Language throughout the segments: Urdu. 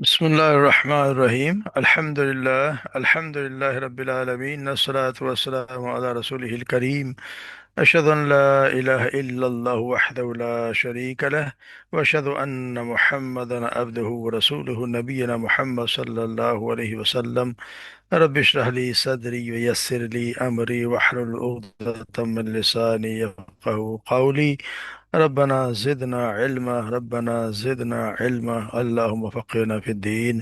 بسم الله الرحمن الرحيم الحمد لله رب العالمين الصلاة والسلام على رسوله الكريم أشهد أن لا إله إلا الله وحده لا شريك له وأشهد أن محمدا عبده ورسوله نبينا محمد صلى الله عليه وسلم رب اشرح لي صدري ويسر لي أمري واحلل عقدة من لساني يفقهوا قولي ربنا زدنا علما اللهم فقهنا في الدين۔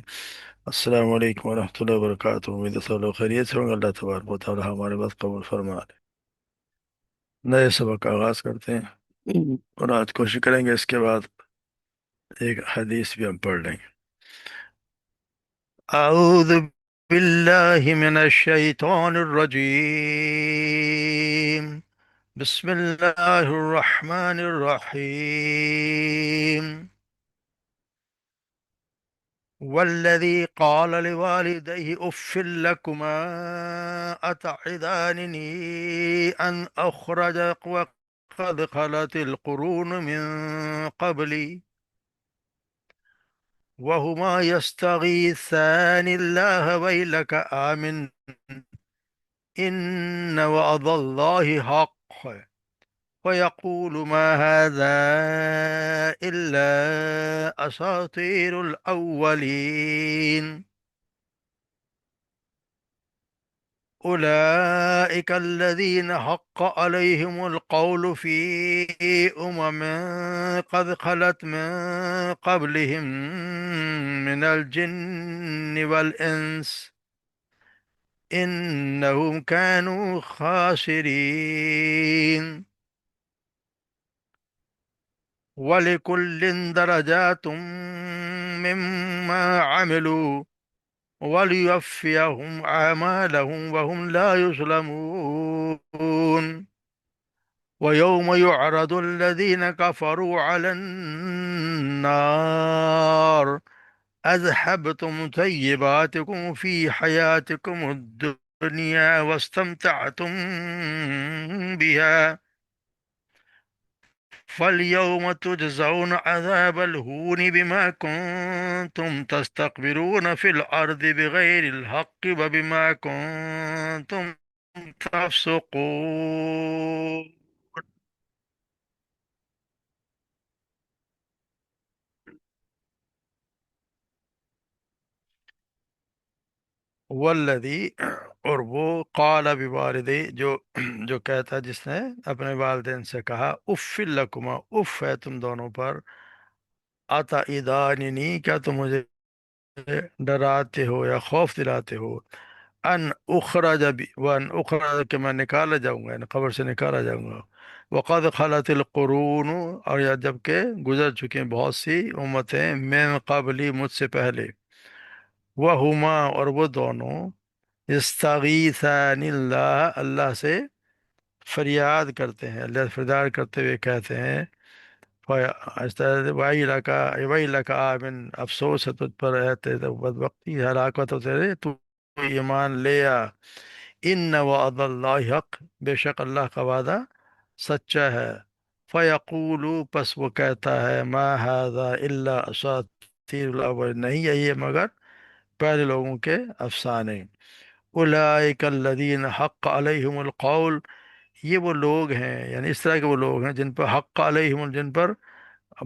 السلام علیکم ورحمۃ اللہ وبرکاتہ، امید ہے سب لوگ خیریت سے ہوں گے۔ اللہ تبارک و تعالی ہمارے بات قبول فرما لے۔ نئے سبق کا آغاز کرتے ہیں اور آج کوشش کریں گے اس کے بعد ایک حدیث بھی ہم پڑھ لیں گے۔ اعوذ باللہ من الشیطان الرجیم، بسم اللہ الرحمن الرحیم۔ والذي قال لوالديه أف لكما أتعدانني أن أخرج وقد خلت القرون من قبلي وهما يستغيثان الله ويلك آمن إن وعد الله حق ويقول ما هذا إلا أساطير الأولين أولئك الذين حق عليهم القول في أمم قد خلت من قبلهم من الجن والإنس إنهم كانوا خاسرين ولكل درجات مما عملوا وليوفيهم أعمالهم وهم لا يظلمون ويوم يعرض الذين كفروا على النار أذهبتم طيباتكم في حياتكم الدنيا واستمتعتم بها فاليوم تجزون عذاب الهون بما كنتم تستكبرون في الأرض بغير الحق وبما كنتم تفسقون۔ والذی، اور وہ قال بوالدی، جو کہتا جس نے اپنے والدین سے کہا، اف لکما، اف ہے تم دونوں پر، اتعداننی، کیا تم مجھے ڈراتے ہو یا خوف دلاتے ہو، ان اخرج وان اخرج، کہ میں نکالا جاؤں گا، یعنی قبر سے نکالا جاؤں گا، وقد خلت القرون، اور یا جب کہ گزر چکے ہیں بہت سی امتیں، من قبلی، مجھ سے پہلے، وہما، اور وہ دونوں، یستغیثان اللہ، اللہ سے فریاد کرتے ہیں، اللہ سے فریاد کرتے ہوئے کہتے ہیں، وہی لکا، وہی لکا آمن، افسوس ہے تجھ پر ہے تیرے بدبختی، ہلاکت ہو تیرے، تو ایمان لے آ، ان وعد اللہ حق، بے شک اللہ کا وعدہ سچا ہے، فیقولو، پس وہ کہتا ہے، ما هذا الا اساطیر الاول، نہیں ہے یہ مگر پہلے لوگوں کے افسانے، اولئک الذین حق علیہم القول، یہ وہ لوگ ہیں، یعنی اس طرح کے وہ لوگ ہیں جن پر حق علیہم، جن پر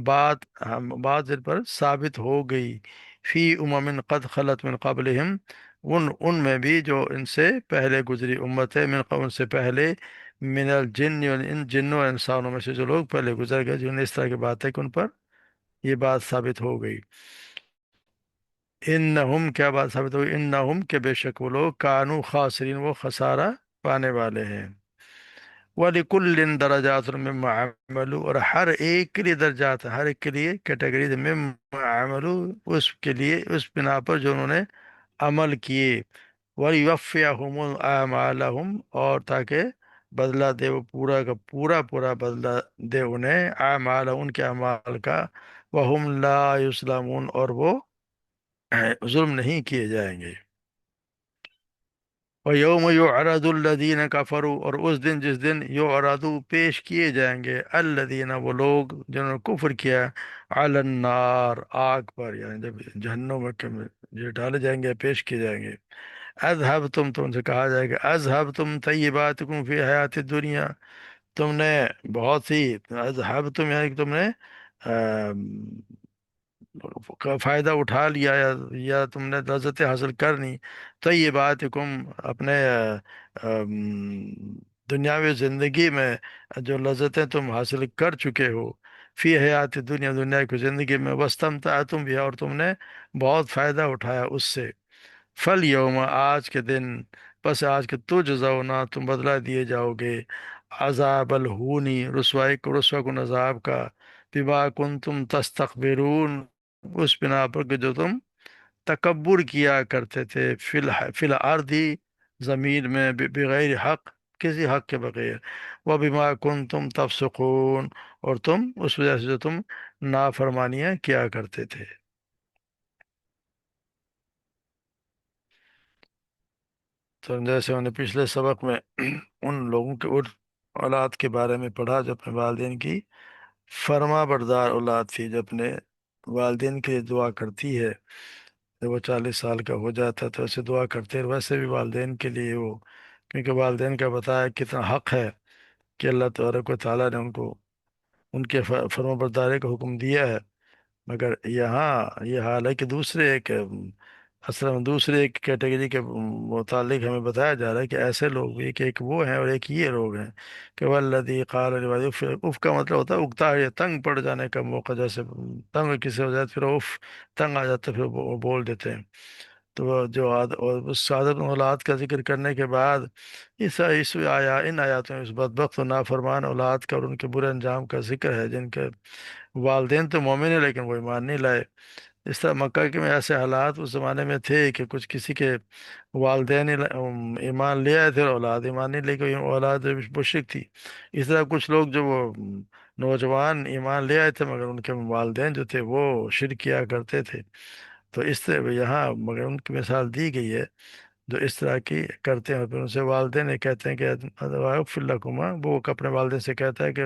بات جن پر ثابت ہو گئی، فی امم قد خلت من قبلہم، ان میں بھی جو ان سے پہلے گزری امت ہے، من قبل، ان سے پہلے، من الجن، یعنی ان جنوں اور انسانوں میں سے جو لوگ پہلے گزر گئے، جنہیں اس طرح کی بات ہے کہ ان پر یہ بات ثابت ہو گئی، انہم، کیا بات ثابت ہوئی، انہم، کہ بے شک وہ لوگ، کانو خاسرین، وہ خسارہ پانے والے ہیں، وَلِكُلٍّ دَرَجَاتٌ مِّمَّا عَمَلُوا، اور ہر ایک کے لیے درجات ہیں، ہر ایک کے لیے کیٹیگریز، مِّمَّا عَمَلُوا، اس کے لیے، اس بنا پر جو انہوں نے عمل کیے، وَلِيُوَفِّيَهُمُ أَعْمَالَهُمْ، اور تاکہ بدلہ دے، وہ پورا کا پورا پورا بدلہ دے انہیں، اعمالهم، ان کے اعمال کا، وَهُمْ لَا يُظْلَمُونَ، اور وہ ظلم نہیں کیے جائیں گے۔ اور یوم یعرض الذین کفروا، اور اس دن جس دن یعرض پیش کیے جائیں گے، الذین وہ لوگ جنہوں نے کفر کیا، علی النار آگ پر، یعنی جب جہنم میں یہ ڈالے جائیں گے، پیش کیے جائیں گے، اذهب تم سے کہا جائے گا، اذهب تم طیباتکم فی حیات الدنیا، تم نے بہت سی، اذهب تم یعنی کہ تم نے کا فائدہ اٹھا لیا، یا تم نے لذتیں حاصل کرنی، تو یہ بات کم اپنے دنیاوی زندگی میں جو لذتیں تم حاصل کر چکے ہو، فی حیات دنیا، دنیا کی زندگی میں، وستمتعتم بھی، اور تم نے بہت فائدہ اٹھایا اس سے، فل یوم آج کے دن، بس آج کے تو جزاؤنا تم بدلہ دیے جاؤ گے، عذاب الہونی رسوائی کو، رسوا کن عذاب کا، بما کنتم تستکبرون اس بنا پر کہ جو تم تکبر کیا کرتے تھے، فی الارض زمین میں، بغیر حق کسی حق کے بغیر، وبما کنتم تفسقون اور تم اس وجہ سے جو تم نافرمانیاں کیا کرتے تھے۔ تو جیسے ہم نے پچھلے سبق میں ان لوگوں کے اولاد کے بارے میں پڑھا جو اپنے والدین کی فرما بردار اولاد تھی، جو اپنے والدین کے لیے دعا کرتی ہے، جب وہ 40 سال کا ہو جاتا ہے تو ایسے دعا کرتے ہیں، ویسے بھی والدین کے لیے وہ، کیونکہ والدین کا بتایا کتنا حق ہے کہ اللہ تبارک و تعالیٰ نے ان کو ان کے فرما برداری کا حکم دیا ہے، مگر یہاں یہ حال ہے کہ دوسرے ایک اصل میں دوسرے ایک کیٹیگری کے متعلق ہمیں بتایا جا رہا ہے کہ ایسے لوگ بھی، کہ ایک وہ ہیں اور ایک یہ لوگ ہیں کہ والذی قال لوالدیہ اف، اف کا مطلب ہوتا ہے اگتا ہے، تنگ پڑ جانے کا موقع، جیسے تنگ کسی ہو جائے پھر اف، تنگ آ جاتا ہے پھر وہ بول دیتے ہیں، تو وہ جو اور اس عادت اولاد کا ذکر کرنے کے بعد اس آیا ان آیاتوں میں اس بدبخت و نافرمان اولاد کا اور ان کے برے انجام کا ذکر ہے، جن کے والدین تو مومن ہیں لیکن وہ ایمان نہیں لائے۔ اس طرح مکہ کے میں ایسے حالات اس زمانے میں تھے کہ کچھ کسی کے والدین ایمان لے آئے تھے اور اولاد ایمان نہیں لے کے، اولاد مشرک تھی۔ اس طرح کچھ لوگ جو وہ نوجوان ایمان لے آئے تھے مگر ان کے والدین جو تھے وہ شرک کیا کرتے تھے، تو اس طرح یہاں مگر ان کی مثال دی گئی ہے جو اس طرح کی کرتے ہیں، اور پھر ان سے والدین یہ کہتے ہیں کہ اغفر لکما، وہ اپنے والدین سے کہتا ہے کہ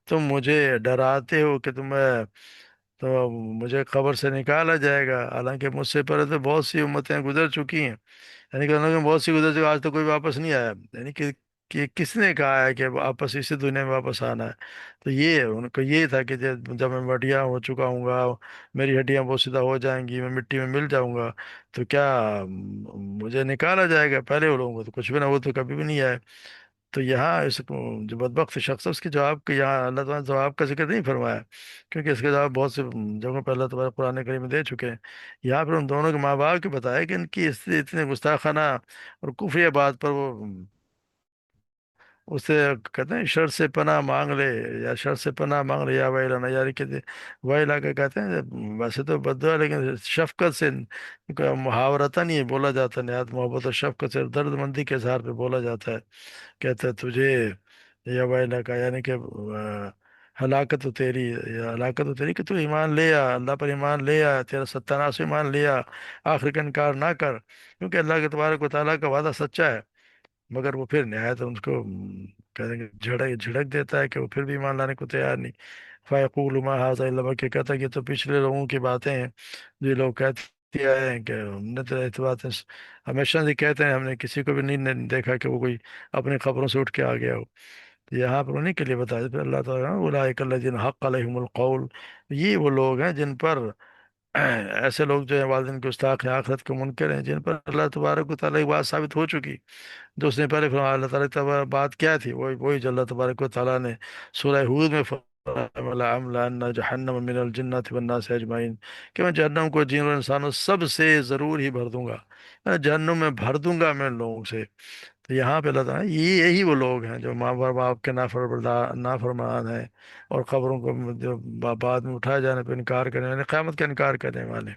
تم مجھے ڈراتے ہو کہ تمہیں تو مجھے قبر سے نکالا جائے گا، حالانکہ مجھ سے پہلے تو بہت سی امتیں گزر چکی ہیں، یعنی کہ انہوں نے بہت سی گزر چکی، آج تو کوئی واپس نہیں آیا، یعنی کہ کس نے کہا ہے کہ واپس اسی دنیا میں واپس آنا ہے؟ تو یہ ان کو یہ تھا کہ جب میں مٹیا ہو چکا ہوں گا، میری ہڈیاں بہت سیدھا ہو جائیں گی، میں مٹی میں مل جاؤں گا، تو کیا مجھے نکالا جائے گا؟ پہلے وہ لوگوں کو تو کچھ بھی نہ، وہ تو کبھی بھی نہیں آئے۔ تو یہاں اس کو جو بدبخت شخص ہے اس کے جواب کے یہاں اللہ تعالیٰ نے جواب کا ذکر نہیں فرمایا، کیونکہ اس کے جواب بہت سے جگہوں پہ اللہ تعالیٰ قرآن کریم میں دے چکے ہیں۔ یہاں پر ان دونوں کے ماں باپ کے بتایا کہ ان کی اتنے گستاخانہ اور کفری بات پر وہ اسے کہتے ہیں شر سے پناہ مانگ لے، یا شر سے پناہ مانگ لے، یا ویلانا، یعنی کہ ویلا کا کہتے ہیں ویسے تو بدعا لیکن شفقت سے، محاورتاً یہ بولا جاتا ہے، نہایت محبت اور شفقت سے درد مندی کے اظہار پہ بولا جاتا ہے، کہتا ہے تجھے، یا ویلا کا یعنی کہ ہلاکت ہو تیری، یا ہلاکت ہو تیری کہ تو ایمان لے آ، اللہ پر ایمان لے آ، تیرا ستیہ ایمان لے آ، آخر کا انکار نہ کر، کیونکہ اللہ کے تبارک و تعالیٰ کا وعدہ سچا ہے، مگر وہ پھر نہایت ان کو کہتے ہیں کہ جھڑک دیتا ہے کہ وہ پھر بھی ایمان لانے کو تیار نہیں۔ فَيَقُولُ مَا هَٰذَا إِلَّا بَشَرٌ، کہ کہتا ہے کہ یہ تو پچھلے لوگوں کی باتیں ہیں، جو یہ لوگ کہتے آئے ہیں کہ ہم نے تو ایسی باتیں ہمیشہ سے کہتے ہیں، ہم نے کسی کو بھی نہیں دیکھا کہ وہ کوئی اپنی خبروں سے اٹھ کے آ گیا ہو۔ تو یہاں پر انہیں کے لیے بتایا پھر اللہ تعالیٰ اولئک الذین حق علیہم القول، یہ وہ لوگ ہیں جن پر ایسے لوگ جو ہیں والدین کے گستاخ ہیں، آخرت کے منکر ہیں، جن پر اللہ تبارک و تعالیٰ کی بات ثابت ہو چکی، جو اس نے پہلے فرمایا، اللہ تعالیٰ کی بات کیا تھی، وہی جو اللہ تبارک و تعالیٰ نے سورہ ہود میں فرمایا، لَأَمْلَأَنَّ جَهَنَّمَ مِنَ الْجِنَّةِ وَالنَّاسِ أَجْمَعِينَ، کہ میں جہنم کو جن اور انسانوں سب سے ضرور ہی بھر دوں گا، میں جہنم میں بھر دوں گا میں ان لوگوں سے۔ تو یہاں پہ اللہ تعالیٰ یہی وہ لوگ ہیں جو ماں باپ کے نافرمان ہیں، اور خبروں کو جو بعد میں اٹھائے جانے پہ انکار کرنے والے، قیامت کا انکار کرنے والے،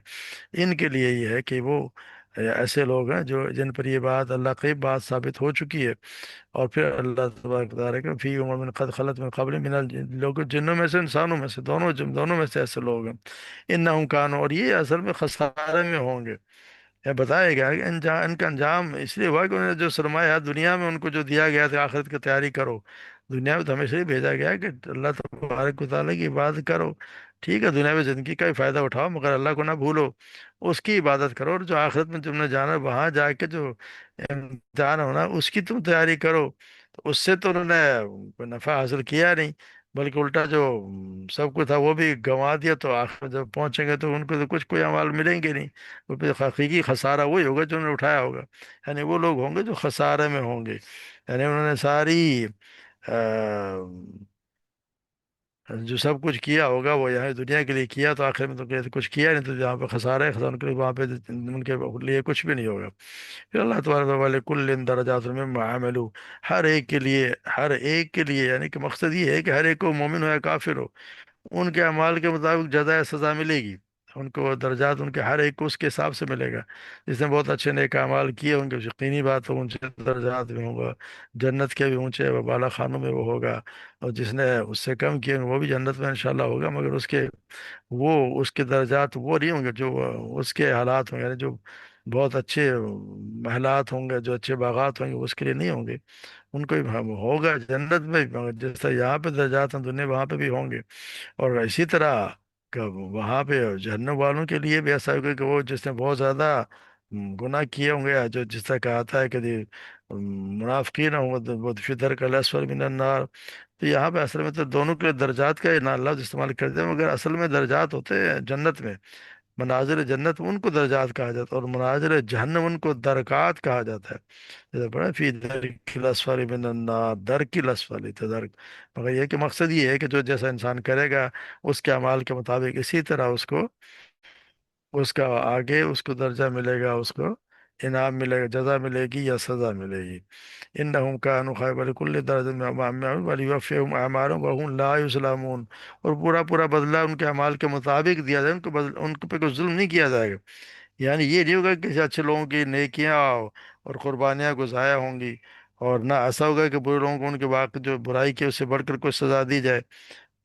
ان کے لیے یہ ہے کہ وہ ایسے لوگ ہیں جو جن پر یہ بات اللہ کی بات ثابت ہو چکی ہے، اور پھر اللہ تبارک و تعالیٰ کہ فی امم من قد خلت من قبل من لوگ جنوں میں سے انسانوں میں سے، دونوں میں سے ایسے لوگ ہیں، انہم کانوا، اور یہ اصل میں خسارے میں ہوں گے، یا بتایا گیا کہ انجام، ان کا انجام اس لیے ہوا کہ انہوں نے جو سرمایہ دنیا میں ان کو جو دیا گیا تھا آخرت کی تیاری کرو، دنیا میں تو ہمیشہ ہی بھیجا گیا ہے کہ اللہ تبارک و تعالیٰ کی عبادت کرو، ٹھیک ہے دنیا میں زندگی کا بھی فائدہ اٹھاؤ مگر اللہ کو نہ بھولو، اس کی عبادت کرو، اور جو آخرت میں تم نے جانا وہاں جا کے جو امتحان ہونا اس کی تم تیاری کرو۔ تو اس سے تو انہوں نے کوئی نفع حاصل کیا نہیں، بلکہ الٹا جو سب کچھ تھا وہ بھی گنوا دیا، تو آخر جب پہنچیں گے تو ان کو تو کچھ کوئی اعمال ملیں گے نہیں، وہ پھر حقیقی خسارہ وہی ہوگا جو انہوں نے اٹھایا ہوگا، یعنی وہ لوگ ہوں گے جو خسارے میں ہوں گے، یعنی انہوں نے ساری جو سب کچھ کیا ہوگا وہ یہاں دنیا کے لیے کیا، تو آخر میں تو کچھ کیا نہیں، تو جہاں پہ خسارہ ہے خسارہ ان کے لیے، وہاں پہ ان کے لیے کچھ بھی نہیں ہوگا۔ پھر اللہ تبارک والے کل درجات مما عملو، ہر ایک کے لیے، ہر ایک کے لیے، یعنی کہ مقصد یہ ہے کہ ہر ایک کو، مومن ہو یا کافر ہو، ان کے اعمال کے مطابق جزائے سزا ملے گی، ان کو درجات ان کے ہر ایک کو اس کے حساب سے ملے گا۔ جس نے بہت اچھے نیک اعمال کیے ہوں گے، یقینی بات ہے اونچے درجات میں ہوگا، جنت کے بھی اونچے و بالا خانوں میں وہ ہوگا، اور جس نے اس سے کم کیے ہوں گے وہ بھی جنت میں انشاءاللہ ہوگا، مگر اس کے، وہ اس کے درجات وہ نہیں ہوں گے جو اس کے حالات ہوں گے، یعنی جو بہت اچھے محلات ہوں گے، جو اچھے باغات ہوں گے، وہ اس کے لیے نہیں ہوں گے، ان کو بھی ہوگا جنت میں بھی، مگر جس طرح یہاں پہ درجات ہیں دنیا وہاں پہ بھی ہوں گے، اور اسی طرح کہ وہاں پہ جہنم والوں کے لیے بھی ایسا ہوگا کہ وہ جس نے بہت زیادہ گناہ کیے ہوں گے، جو جس طرح کہا ہے کہ منافقین ہوں گے وہ فی الدرک الاسفل من النار، تو یہاں پہ اصل میں تو دونوں کے درجات کا نہ لفظ استعمال کرتے ہیں، مگر اصل میں درجات ہوتے ہیں جنت میں، مناظر جنت ان کو درجات کہا جاتا ہے، اور مناظر جہنم ان کو درکات کہا جاتا ہے، جیسے پڑھا فی درک الاسفل من النار، درک الاسفل تدرک، مگر یہ کہ مقصد یہ ہے کہ جو جیسا انسان کرے گا اس کے اعمال کے مطابق اسی طرح اس کو، اس کا آگے اس کو درجہ ملے گا، اس کو انعام ملے گا، جزا ملے گی یا سزا ملے گی۔ انہم کانوا خیر لکل درجۃ مما عملوا ولیوفیہم اعمالهم وهم لا یظلمون، اور پورا پورا بدلہ ان کے اعمال کے مطابق دیا جائے، ان کو ان پہ کوئی ظلم نہیں کیا جائے گا، یعنی یہ نہیں ہوگا کہ کسی اچھے لوگوں کی نیکیاں اور قربانیاں کو ضائع ہوں گی، اور نہ ایسا ہوگا کہ برے لوگوں کو ان کے واقع جو برائی کی اس سے بڑھ کر کوئی سزا دی جائے۔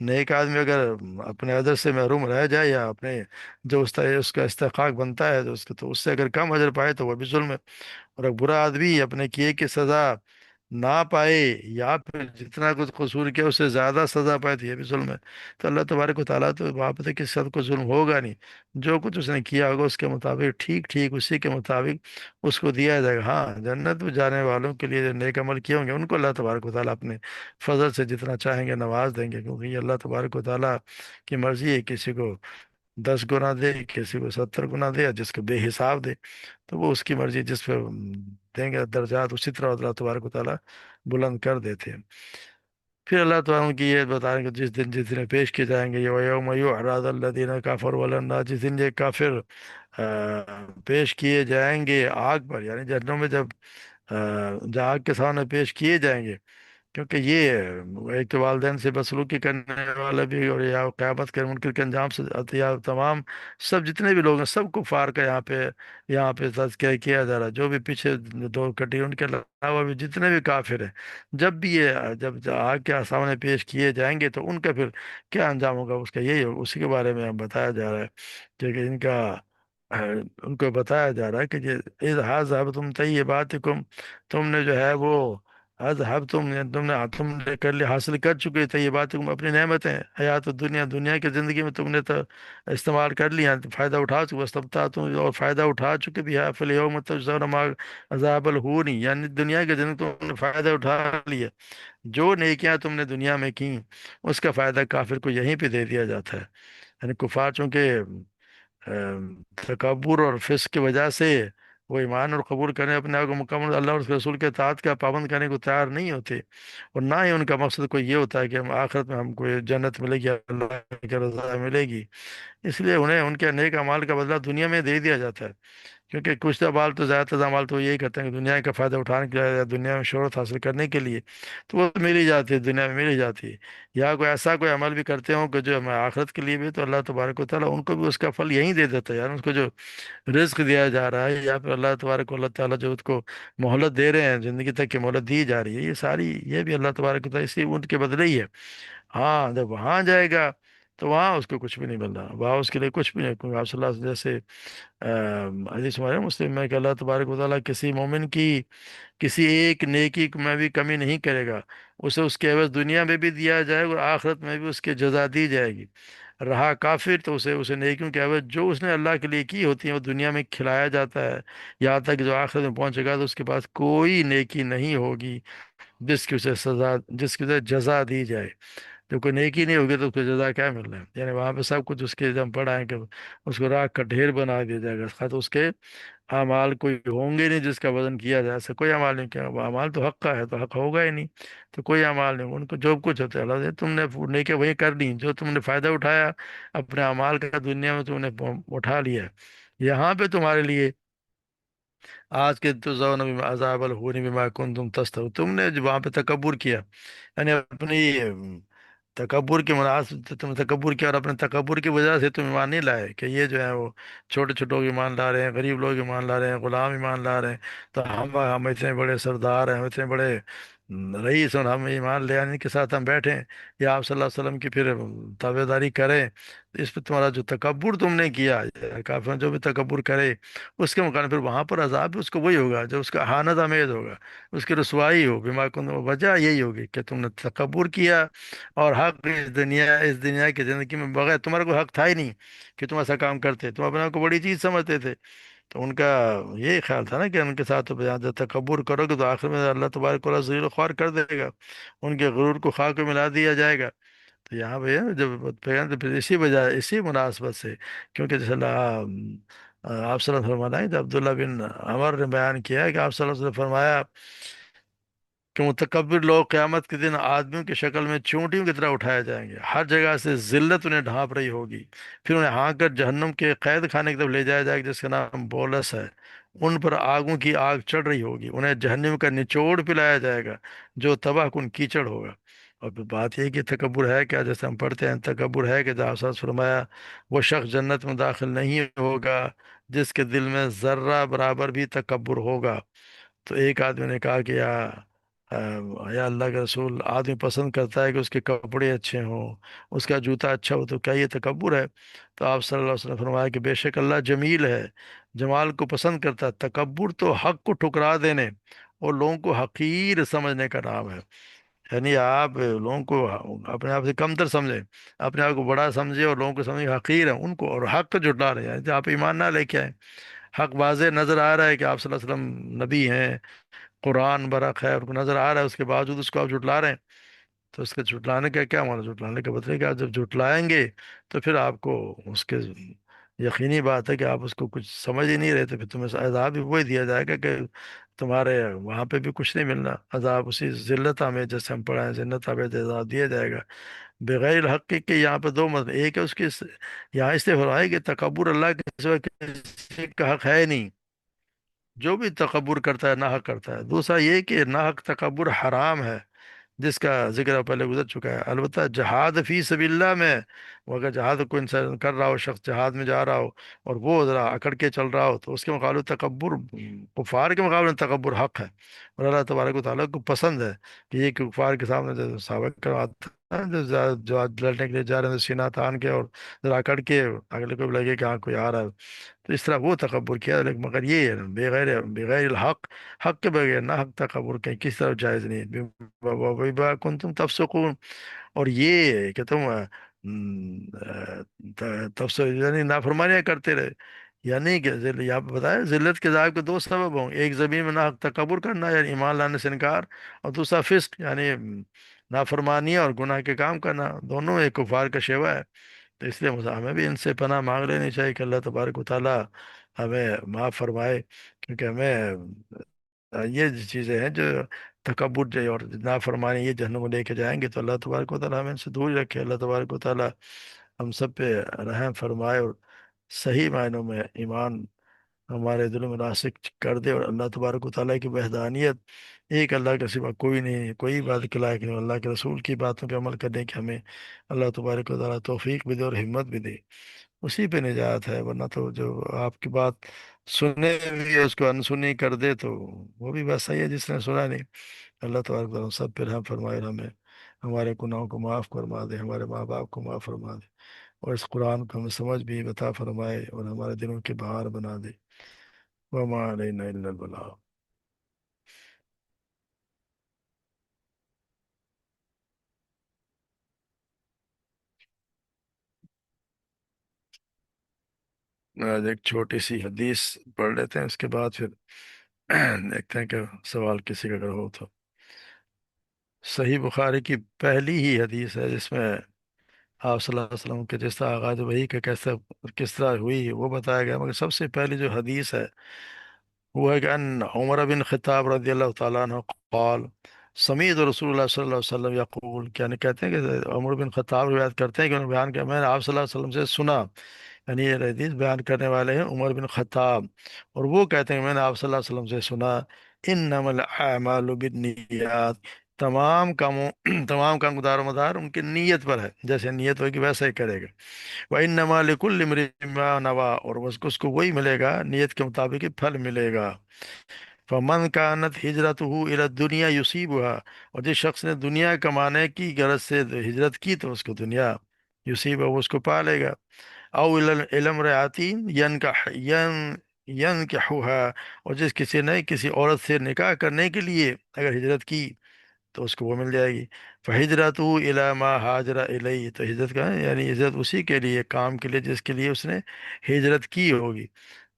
نیک آدمی اگر اپنے اجر سے محروم رہ جائے، یا اپنے جو اس کا استحقاق بنتا ہے، تو اس سے اگر کم اجر پائے تو وہ بھی ظلم ہے، اور ایک برا آدمی اپنے کیے کی سزا نہ پائے، یا پھر جتنا کچھ قصور کیا اس سے زیادہ سزا پائے، تو یہ بھی ظلم ہے۔ تو اللہ تبارک و تعالیٰ تو وہاں پہ کسی سب کو ظلم ہوگا نہیں، جو کچھ اس نے کیا ہوگا اس کے مطابق ٹھیک ٹھیک اسی کے مطابق اس کو دیا جائے گا۔ ہاں جنت میں جانے والوں کے لیے جو نیک عمل کیے ہوں گے ان کو اللہ تبارک و تعالیٰ اپنے فضل سے جتنا چاہیں گے نواز دیں گے، کیونکہ یہ اللہ تبارک و تعالیٰ کی مرضی ہے، کسی کو 10 گنا دے، کسی کو 70 گنا دے، یا جس کو بے حساب دے، تو وہ اس کی مرضی، جس پہ دیں گے درجات اسی طرح اللہ تبارک و تعالیٰ بلند کر دیتے ہیں۔ پھر اللہ تعالیٰ کی یہ بتا رہے ہیں کہ جس دن پیش کیے جائیں گے، یہ وَيَوْمَ يُعْرَضُ الَّذِينَ كَفَرُوا عَلَى النَّارِ، جس دن یہ کافر پیش کیے جائیں گے آگ پر، یعنی جہنم میں جب جہاں آگ کے سامنے پیش کیے جائیں گے، کیونکہ یہ ایک تو والدین سے بدسلوکی کرنے والا بھی، اور یا قیامت کے منکر کے انجام سے، یا تمام سب جتنے بھی لوگ ہیں سب کفار کا یہاں پہ تذکرہ کیا جا رہا ہے، جو بھی پیچھے دو کٹی ان کے علاوہ بھی جتنے بھی کافر ہیں، جب بھی یہ جب آگ کے سامنے پیش کیے جائیں گے تو ان کا پھر کیا انجام ہوگا، اس کا یہی اسی کے بارے میں ہم بتایا جا رہا ہے کہ ان کا ان کو بتایا جا رہا ہے کہ یہ اذ تم طیباتکم، تم نے جو ہے وہ اذهب تم نے کر لی، حاصل کر چکے تھے یہ بات، تم اپنی نعمتیں حیات دنیا، دنیا کی زندگی میں تم نے تو استعمال کر لیا، فائدہ اٹھا چکے، استمتع تم، اور فائدہ اٹھا چکے بھی ہے، فالیوم تجزون ما عذاب الہون، یعنی دنیا کے زندگی تم نے فائدہ اٹھا لیا، جو نیکیاں تم نے دنیا میں کی اس کا فائدہ کافر کو یہیں پہ دے دیا جاتا ہے، یعنی کفار چونکہ تکبر اور فسق کی وجہ سے وہ ایمان اور قبول کرنے، اپنے آپ کو مکمل اللہ اور اس کے رسول کے اطاعت کا پابند کرنے کو تیار نہیں ہوتے، اور نہ ہی ان کا مقصد کوئی یہ ہوتا ہے کہ ہم آخرت میں ہم کو جنت ملے گی، اللہ کی رضا ملے گی، اس لیے انہیں ان کے نیک اعمال کا بدلہ دنیا میں دے دیا جاتا ہے، کیونکہ کچھ اعمال تو زیادہ تر اعمال تو یہی کرتے ہیں کہ دنیا کا فائدہ اٹھانے کے لیے یا دنیا میں شہرت حاصل کرنے کے لیے، تو وہ مل ہی جاتی ہے، دنیا میں مل ہی جاتی ہے، یا کوئی ایسا کوئی عمل بھی کرتے ہوں کہ جو ہمیں آخرت کے لیے بھی، تو اللہ تبارک و تعالیٰ ان کو بھی اس کا پھل یہیں دے دیتا ہے، یعنی اس کو جو رزق دیا جا رہا ہے، یا پھر اللہ تبارک و اللہ تعالیٰ جو اس کو مہلت دے رہے ہیں، زندگی تک کی مہلت دی جا رہی ہے، یہ ساری یہ بھی اللہ تبارک و تعالیٰ اسی ان کے بدلے ہی ہے۔ ہاں جب وہاں جائے گا تو وہاں اس کو کچھ بھی نہیں مل رہا، وہاں اس کے لیے کچھ بھی نہیں، کیونکہ آپ صلی اللہ علیہ وسلم جیسے حدیث ہمارے مسلم میں کہ اللہ تبارک و تعالیٰ کسی مومن کی کسی ایک نیکی میں بھی کمی نہیں کرے گا، اسے اس کے عوض دنیا میں بھی دیا جائے گا اور آخرت میں بھی اس کی جزا دی جائے گی۔ رہا کافر تو اسے نیکیوں کے عوض جو اس نے اللہ کے لیے کی ہوتی ہیں وہ دنیا میں کھلایا جاتا ہے، یہاں تک کہ جو آخرت میں پہنچے گا تو اس کے پاس کوئی نیکی نہیں ہوگی جس کی اسے جزا دی جائے۔ جو کوئی نیکی نہیں ہوگی تو اس کو جزا کیا مل رہا ہے؟ یعنی وہاں پہ سب کچھ اس کے جب پڑا ہے کہ اس کو راکھ کا ڈھیر بنا دیا جائے گا، خاص اس کے اعمال کوئی ہوں گے نہیں جس کا وزن کیا جائے، ایسا کوئی اعمال نہیں کیا، وہ اعمال تو حق کا ہے تو حق ہوگا ہی نہیں، تو کوئی اعمال نہیں، ان کو جو کچھ ہوتا ہے اللہ سے تم نے نیکی وہی کر لی جو تم نے فائدہ اٹھایا اپنے اعمال کا، دنیا میں تم نے اٹھا لیا ہے، یہاں پہ تمہارے لیے آج کے تو زون عذاب الہون بما کنتم تستر، تم نے جو وہاں پہ تکبر کیا، یعنی اپنی تکبر کے مناسب تم نے تکبر کیا، اور اپنے تکبر کی وجہ سے تم ایمان نہیں لائے کہ یہ جو ہے وہ چھوٹے چھوٹے لوگ ایمان لا رہے ہیں، غریب لوگ ایمان لا رہے ہیں، غلام ایمان لا رہے ہیں، تو ہم اتنے بڑے سردار ہیں، ہم اتنے بڑے رئیس ہیں، اور ہم ایمان لے آنے کے ساتھ ہم بیٹھیں یا آپ صلی اللہ علیہ وسلم کی پھر تابع داری کریں، اس پہ تمہارا جو تکبر تم نے کیا، کافر جو بھی تکبر کرے اس کے مقابلے پھر وہاں پر عذاب بھی اس کو وہی ہوگا جو اس کا اہانت آمیز ہوگا، اس کی رسوائی ہو بما کنتم، وجہ یہی ہوگی کہ تم نے تکبر کیا، اور حق اس دنیا کی زندگی میں بغیر تمہارا کوئی حق تھا ہی نہیں کہ تم ایسا کام کرتے، تم اپنے آپ کو بڑی چیز سمجھتے تھے، تو ان کا یہی خیال تھا نا کہ ان کے ساتھ تو جب تکبر کرو گے تو آخر میں اللہ تبارک و تعالیٰ ذلیل و خوار کر دے گا، ان کے غرور کو خاک میں ملا دیا جائے گا۔ تو یہاں پہ جب پیغام تو پھر اسی وجہ اسی مناسبت سے، کیونکہ جیسے آپ صلی اللہ علیہ وسلم فرمایا کہ عبداللہ بن عمر نے بیان کیا ہے کہ آپ صلی اللہ علیہ وسلم نے فرمایا کہ متکبر لوگ قیامت کے دن آدمیوں کی شکل میں چونٹیوں کی طرح اٹھائے جائیں گے، ہر جگہ سے ذلت انہیں ڈھانپ رہی ہوگی، پھر انہیں ہانک کر جہنم کے قید خانے کی طرف لے جایا جائے گا جس کا نام بولس ہے، ان پر آگوں کی آگ چڑھ رہی ہوگی، انہیں جہنم کا نچوڑ پلایا جائے گا جو تباہ کن کیچڑ ہوگا۔ اور پھر بات یہ ہے کہ تکبر ہے کیا، جیسے ہم پڑھتے ہیں تکبر ہے کہ جہاں ساتھ فرمایا وہ شخص جنت میں داخل نہیں ہوگا جس کے دل میں ذرہ برابر بھی تکبر ہوگا۔ تو ایک آدمی نے کہا کہ یا اللہ کے رسول، آدمی پسند کرتا ہے کہ اس کے کپڑے اچھے ہوں، اس کا جوتا اچھا ہو، تو کیا یہ تکبر ہے؟ تو آپ صلی اللہ علیہ وسلم نے فرمایا کہ بے شک اللہ جمیل ہے، جمال کو پسند کرتا ہے، تکبر تو حق کو ٹھکرا دینے اور لوگوں کو حقیر سمجھنے کا نام ہے، یعنی آپ لوگوں کو اپنے آپ سے کمتر سمجھیں، اپنے آپ کو بڑا سمجھے اور لوگوں کو سمجھیں حقیر ہیں ان کو، اور حق کو جھٹلا رہے ہیں، یعنی آپ ایمان نہ لے کے آئیں، حق واضح نظر آ رہا ہے کہ آپ صلی اللہ علیہ وسلم نبی ہیں، قرآن برق ہے، ان کو نظر آ رہا ہے، اس کے باوجود اس کو آپ جھٹلا رہے ہیں، تو اس کے جھٹلانے کا کیا مانا؟ جھٹلانے کا مطلب ہے کہ آپ جب جھٹلائیں گے تو پھر آپ کو اس کے یقینی بات ہے کہ آپ اس کو کچھ سمجھ ہی نہیں رہے، تو پھر تمہیں عذاب بھی وہی دیا جائے گا کہ تمہارے وہاں پہ بھی کچھ نہیں ملنا، عذاب اسی ذلت میں جیسے ہم پڑھائیں ذلت میں عذاب دیا جائے گا بغیر حق کے۔ یہاں پہ دو مطلب، ایک ہے اس کی یہاں اس لیے فرمایا کہ تکبر اللہ کے سوا کسی کا حق ہے نہیں، جو بھی تکبر کرتا ہے ناحق کرتا ہے، دوسرا یہ کہ ناحق تکبر حرام ہے جس کا ذکر پہلے گزر چکا ہے، البتہ جہاد فی سبیل اللہ میں، وہ اگر جہاد کوئی انسان کر رہا ہو، شخص جہاد میں جا رہا ہو اور وہ ذرا اکڑ کے چل رہا ہو تو اس کے مقابلے تکبر، کفار کے مقابلے میں تکبر حق ہے، اور اللہ تبارک و تعالیٰ کو پسند ہے کہ یہ کفار کے سامنے جو ثابت کرواتا ہے، جو لڑنے کے لیے جا رہے ہیں سینہ تان کے اور ذرا اکڑ کے، اگلے کو بھی لگے کہ ہاں کوئی آ رہا ہے، تو اس طرح وہ تکبر کیا، لیکن مگر یہ ہے بغیر الحق، حق کے بغیر نہ حق تکبر کہیں کس طرف جائز نہیں ہے، وَبِمَا كُنتُمْ تَفْسُقُونَ، اور یہ کہ تم تفسیر یعنی نافرمانیاں کرتے رہے، یعنی کہ یہاں پہ بتایا ذلت کے ذائب کے دو سبب ہوں، ایک زمین میں ناحق تکبر کرنا یعنی ایمان لانے سے انکار، اور دوسرا فسق یعنی نافرمانی اور گناہ کے کام کرنا، دونوں ایک کفار کا شیوا ہے، تو اس لیے ہمیں بھی ان سے پناہ مانگ لینی چاہیے کہ اللہ تبارک و تعالیٰ ہمیں معاف فرمائے، کیونکہ ہمیں یہ چیزیں ہیں جو تکبر جو اور نافرمانی یہ جہنم میں لے کے جائیں گے، تو اللہ تبارک و تعالیٰ ہمیں ان سے دور ہی رکھے، اللہ تبارک و تعالیٰ ہم سب پہ رحم فرمائے اور صحیح معنوں میں ایمان ہمارے دلوں میں راسخ کر دے، اور اللہ تبارک و تعالیٰ کی وحدانیت، ایک اللہ کے سوا کوئی نہیں، کوئی بات کے لائق نہیں، اللہ کے رسول کی باتوں پہ عمل کرنے کی ہمیں اللہ تبارک و تعالیٰ توفیق بھی دے اور ہمت بھی دے، اسی پہ نجات ہے، ورنہ تو جو آپ کی بات سننے بھی ہے اس کو انسنی کر دے تو وہ بھی بس صحیح ہے جس نے سنا نہیں۔ اللہ تبارک و تعالیٰ ہم سب پہ رحم فرمائے اور ہمیں ہمارے گناہوں کو معاف فرما دے، ہمارے ماں باپ کو معاف فرما دے۔ اور اس قرآن کو ہمیں سمجھ بھی عطا فرمائے اور ہمارے دلوں کے بہار بنا دے۔ وما علینا الا البلاغ۔ آج ایک چھوٹی سی حدیث پڑھ لیتے ہیں، اس کے بعد پھر دیکھتے ہیں کہ سوال کسی کا اگر ہو تو۔ صحیح بخاری کی پہلی ہی حدیث ہے جس میں آپ صلی اللہ علیہ وسلم کے جس طرح آغاز وحی کا کیسا کس طرح ہوئی وہ بتایا گیا، مگر سب سے پہلی جو حدیث ہے وہ ہے کہ ان عمر بن خطاب رضی اللہ تعالیٰ عنہ قال سمیعت رسول اللہ صلی اللہ علیہ وسلم یقول، یعنی کہتے ہیں کہ عمر بن خطاب روایت کرتے ہیں کہ انہوں نے بیان کیا میں نے آپ صلی اللہ علیہ وسلم سے سنا، یعنی یہ حدیث بیان کرنے والے ہیں عمر بن خطاب، اور وہ کہتے ہیں کہ میں نے آپ صلی اللہ علیہ وسلم سے سنا انما الاعمال بالنیات، تمام کاموں تمام کام کا دار و مدار ان کی نیت پر ہے، جیسے نیت ہوگی ویسا ہی کرے گا۔ وَإِنَّمَا لِكُلِّ امْرِئٍ مَّا نَوَىٰ، اور اس کو وہی ملے گا نیت کے مطابق ہی پھل ملے گا۔ فمن كانت ہجرته الى الدنيا يصيبها، اور جس شخص نے دنیا کمانے کی غرض سے ہجرت کی تو اس کو دنیا یصیبہ وہ اس کو پالے گا، او الى امرأة ينكحها، اور جس کسی نے کسی عورت سے نکاح کرنے کے لیے اگر ہجرت کی تو اس کو وہ مل جائے گی۔ فہجرته الى ما هاجر الیہ، تو ہجرت کا یعنی ہجرت اسی کے لیے کام کے لیے جس کے لیے اس نے ہجرت کی ہوگی۔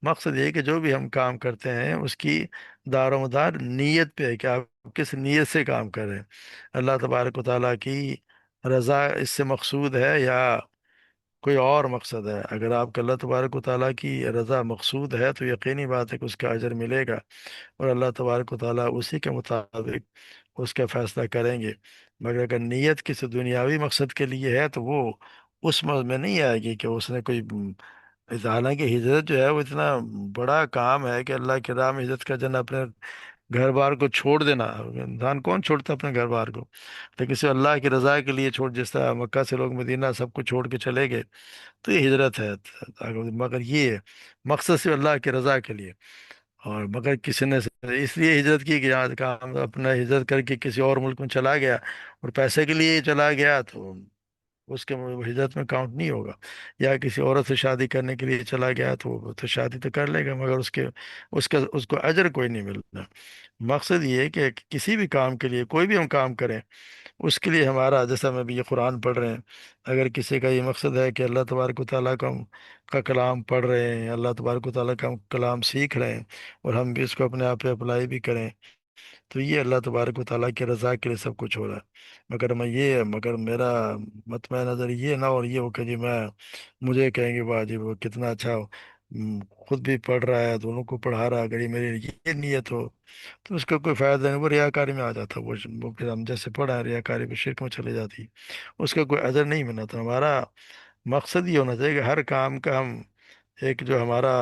مقصد یہ ہے کہ جو بھی ہم کام کرتے ہیں اس کی دار و مدار نیت پہ ہے کہ آپ کس نیت سے کام کر رہے ہیں، اللہ تبارک و تعالیٰ کی رضا اس سے مقصود ہے یا کوئی اور مقصد ہے۔ اگر آپ کو اللہ تبارک و تعالیٰ کی رضا مقصود ہے تو یقینی بات ہے کہ اس کا اجر ملے گا، اور اللہ تبارک و تعالیٰ اسی کے مطابق اس کا فیصلہ کریں گے۔ مگر اگر نیت کسی دنیاوی مقصد کے لیے ہے تو وہ اس مد میں نہیں آئے گی کہ اس نے کوئی حالانکہ ہجرت جو ہے وہ اتنا بڑا کام ہے کہ اللہ کی راہ میں ہجرت کا جانا، اپنے گھر بار کو چھوڑ دینا، انسان کون چھوڑتا ہے اپنے گھر بار کو، لیکن صرف اللہ کی رضا کے لیے چھوڑ، جس طرح مکہ سے لوگ مدینہ سب کو چھوڑ کے چلے گئے، تو یہ ہجرت ہے۔ مگر یہ مقصد صرف اللہ کی رضا کے لیے، اور مگر کسی نے اس لیے ہجرت کی کہ یہاں کام اپنا ہجرت کر کے کسی اور ملک میں چلا گیا اور پیسے کے لیے چلا گیا تو اس کے ہجرت میں کاؤنٹ نہیں ہوگا، یا کسی عورت سے شادی کرنے کے لیے چلا گیا تو وہ تو شادی تو کر لے گا مگر اس کو اجر کوئی نہیں ملتا۔ مقصد یہ ہے کہ کسی بھی کام کے لیے کوئی بھی ہم کام کریں اس کے لیے ہمارا، جیسا ہم ابھی یہ قرآن پڑھ رہے ہیں، اگر کسی کا یہ مقصد ہے کہ اللہ تبارک و تعالیٰ کا کلام پڑھ رہے ہیں، اللہ تبارک و تعالیٰ کا ہم کلام سیکھ رہے ہیں اور ہم بھی اس کو اپنے آپ پہ اپلائی بھی کریں، تو یہ اللہ تبارک و تعالیٰ کی رضا کے لیے سب کچھ ہو رہا ہے۔ مگر میرا مطمئن نظر یہ نہ اور یہ ہو کہ جی مجھے کہیں گے واہ جی وہ کتنا اچھا خود بھی پڑھ رہا ہے دونوں کو پڑھا رہا ہے، اگر یہ میری یہ نیت ہو تو اس کا کوئی فائدہ نہیں، وہ ریاکاری میں آ جاتا، وہ پھر ہم جیسے پڑھا ہے ریاکاری میں شرک میں چلے جاتی، اس کا کوئی اجر نہیں ملنا۔ تو ہمارا مقصد یہ ہونا چاہیے کہ ہر کام کا ہم ایک جو ہمارا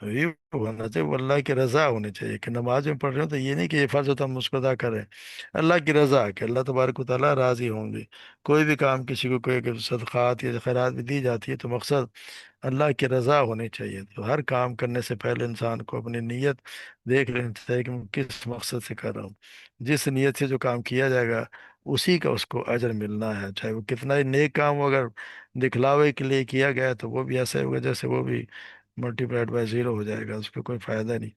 ویو ہونا چاہیے وہ اللہ کی رضا ہونی چاہیے، کہ نماز میں پڑھ رہے ہو تو یہ نہیں کہ یہ فرض ہوتا ہم اس کو ادا کریں، اللہ کی رضا کہ اللہ تبارک و تعالیٰ راضی ہوں گے۔ کوئی بھی کام کسی کو کوئی کہ صدقات یا خیرات بھی دی جاتی ہے تو مقصد اللہ کی رضا ہونی چاہیے، تو ہر کام کرنے سے پہلے انسان کو اپنی نیت دیکھ لینی چاہیے کہ میں کس مقصد سے کر رہا ہوں، جس نیت سے جو کام کیا جائے گا اسی کا اس کو اجر ملنا ہے، چاہے وہ کتنا ہی نیک کام ہو، اگر دکھلاوے کے لیے کیا گیا تو وہ بھی ایسا ہی ہوگا جیسے وہ بھی ملٹی پلائڈ بائی زیرو ہو جائے گا، اس پہ کوئی فائدہ نہیں۔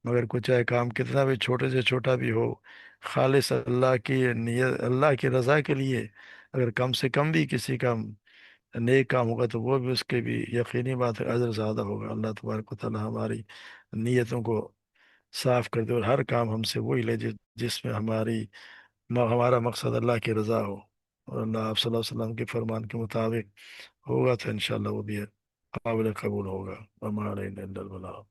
مگر کوئی چاہے کام کتنا بھی چھوٹے سے چھوٹا بھی ہو، خالص اللہ کی نیت اللہ کی رضا کے لیے اگر کم سے کم بھی کسی کا نیک کام ہوگا تو وہ بھی اس کے بھی یقینی بات ہے اجر زیادہ ہوگا۔ اللہ تبارک و تعالی ہماری نیتوں کو صاف کر دے اور ہر کام ہم سے وہی لے جس میں ہمارا مقصد اللہ کی رضا ہو، اور اللہ آپ صلی اللہ علیہ وسلم کے فرمان کے مطابق ہوگا تو انشاءاللہ وہ بھی قابل قبول ہوگا۔ وما علینا الا البلاغ۔